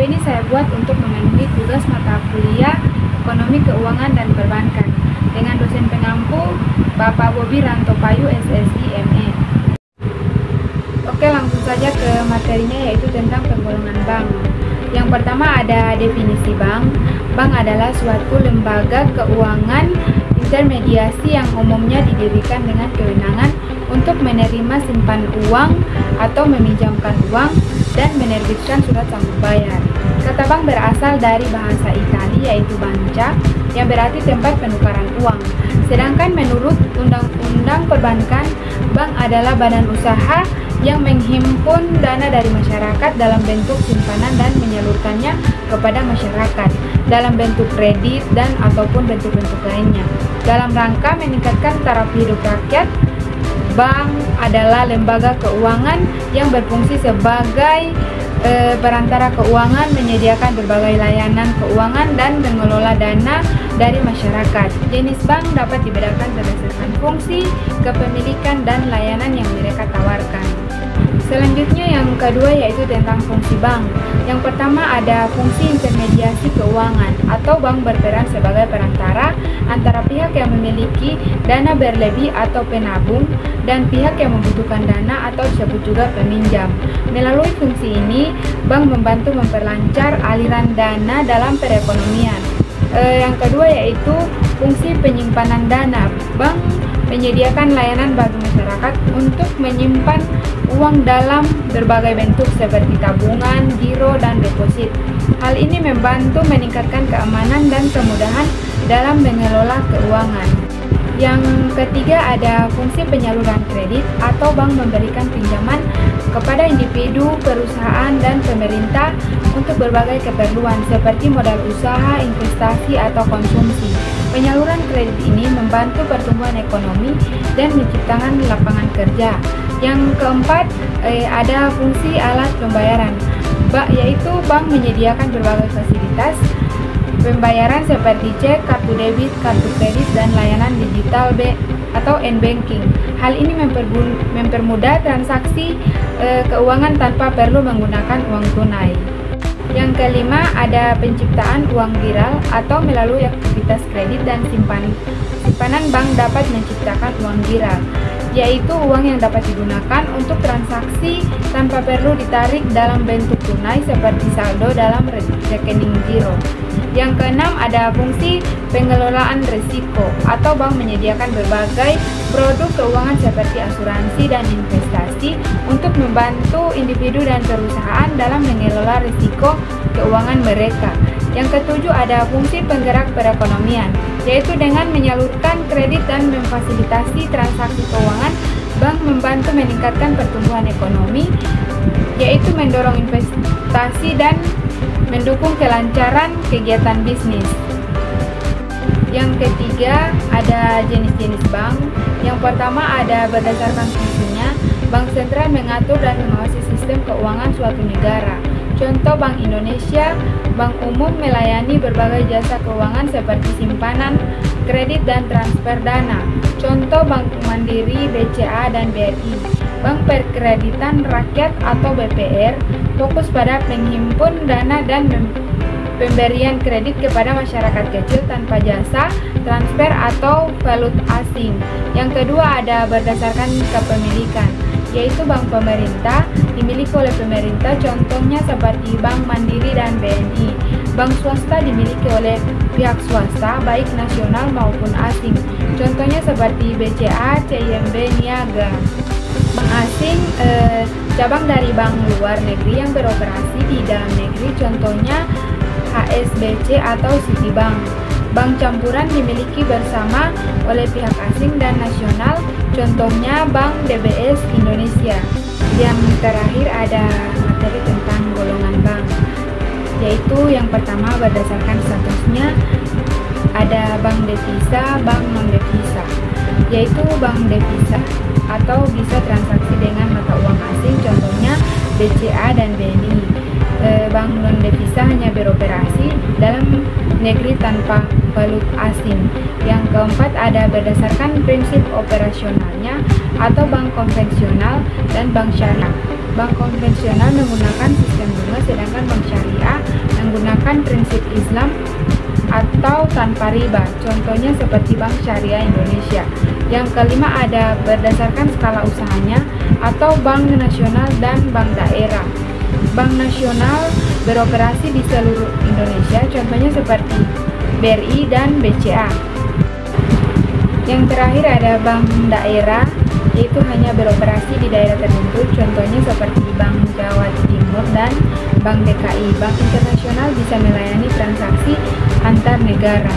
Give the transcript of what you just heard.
Video ini saya buat untuk memenuhi tugas mata kuliah Ekonomi Keuangan dan Perbankan dengan dosen pengampu Bapak Bobi Rantopayu SSI ME. Oke, langsung saja ke materinya, yaitu tentang penggolongan bank. Yang pertama ada definisi bank. Bank adalah suatu lembaga keuangan intermediasi yang umumnya didirikan dengan kewenangan untuk menerima simpan uang atau meminjamkan uang dan menerbitkan surat sanggup bayar. Kata bank berasal dari bahasa Italia, yaitu banca, yang berarti tempat penukaran uang. Sedangkan menurut Undang-Undang Perbankan, bank adalah badan usaha yang menghimpun dana dari masyarakat dalam bentuk simpanan dan menyalurkannya kepada masyarakat dalam bentuk kredit dan ataupun bentuk-bentuk lainnya. Dalam rangka meningkatkan taraf hidup rakyat, bank adalah lembaga keuangan yang berfungsi sebagai perantara keuangan, menyediakan berbagai layanan keuangan dan mengelola dana dari masyarakat. Jenis bank dapat dibedakan berdasarkan fungsi, kepemilikan, dan layanan yang mereka tawarkan. Selanjutnya yang kedua yaitu tentang fungsi bank. Yang pertama ada fungsi intermediasi keuangan, atau bank berperan sebagai perantara antara pihak yang memiliki dana berlebih atau penabung dan pihak yang membutuhkan dana atau disebut juga peminjam. Melalui fungsi ini, bank membantu memperlancar aliran dana dalam perekonomian. Yang kedua yaitu fungsi penyimpanan dana. Bank menyediakan layanan bagi masyarakat untuk menyimpan uang dalam berbagai bentuk seperti tabungan, giro, dan deposit. Hal ini membantu meningkatkan keamanan dan kemudahan dalam mengelola keuangan. Yang ketiga ada fungsi penyaluran kredit, atau bank memberikan pinjaman kepada individu, perusahaan, dan pemerintah untuk berbagai keperluan seperti modal usaha, investasi, atau konsumsi. Penyaluran kredit ini membantu pertumbuhan ekonomi dan menciptakan lapangan kerja. Yang keempat ada fungsi alat pembayaran, yaitu bank menyediakan berbagai fasilitas pembayaran seperti cek, kartu debit, kartu kredit, dan layanan digital atau n-banking. Hal ini mempermudah transaksi keuangan tanpa perlu menggunakan uang tunai. Yang kelima ada penciptaan uang viral, atau melalui aktivitas kredit dan simpanan bank dapat menciptakan uang viral, yaitu uang yang dapat digunakan untuk transaksi tanpa perlu ditarik dalam bentuk tunai seperti saldo dalam rekening giro. Yang keenam ada fungsi pengelolaan risiko, atau bank menyediakan berbagai produk keuangan seperti asuransi dan investasi untuk membantu individu dan perusahaan dalam mengelola risiko keuangan mereka. Yang ketujuh ada fungsi penggerak perekonomian, yaitu dengan menyalurkan kredit dan memfasilitasi transaksi keuangan, bank membantu meningkatkan pertumbuhan ekonomi, yaitu mendorong investasi dan mendukung kelancaran kegiatan bisnis. Yang ketiga ada jenis-jenis bank. Yang pertama ada berdasarkan fungsinya, bank sentral mengatur dan mengawasi sistem keuangan suatu negara. Contoh Bank Indonesia, bank umum melayani berbagai jasa keuangan seperti simpanan, kredit, dan transfer dana. Contoh Bank Mandiri, BCA, dan BRI. Bank Perkreditan Rakyat atau BPR fokus pada menghimpun dana dan pemberian kredit kepada masyarakat kecil tanpa jasa, transfer, atau valuta asing. Yang kedua ada berdasarkan kepemilikan, yaitu bank pemerintah dimiliki oleh pemerintah, contohnya seperti Bank Mandiri dan BNI. Bank swasta dimiliki oleh pihak swasta, baik nasional maupun asing, contohnya seperti BCA, CIMB, Niaga. Bank asing cabang dari bank luar negeri yang beroperasi di dalam negeri, contohnya HSBC atau Citibank. Bank campuran dimiliki bersama oleh pihak asing dan nasional, contohnya Bank DBS Indonesia. Yang terakhir ada materi tentang golongan bank, yaitu yang pertama berdasarkan statusnya ada bank devisa, bank non devisa, yaitu bank devisa atau bisa transaksi dengan mata uang asing, contohnya BCA dan BNI. Bank non devisa hanya beroperasi dalam negeri tanpa valuta asing. Yang keempat ada berdasarkan prinsip operasionalnya, atau bank konvensional dan bank syariah. Bank konvensional menggunakan sistem bunga, sedangkan bank syariah menggunakan prinsip Islam atau tanpa riba. Contohnya seperti Bank Syariah Indonesia. Yang kelima ada berdasarkan skala usahanya atau bank nasional dan bank daerah. Bank nasional beroperasi di seluruh Indonesia, contohnya seperti BRI dan BCA. Yang terakhir ada bank daerah, yaitu hanya beroperasi di daerah tertentu, contohnya seperti Bank Jawa Timur dan Bank DKI. Bank internasional bisa melayani transaksi antar negara.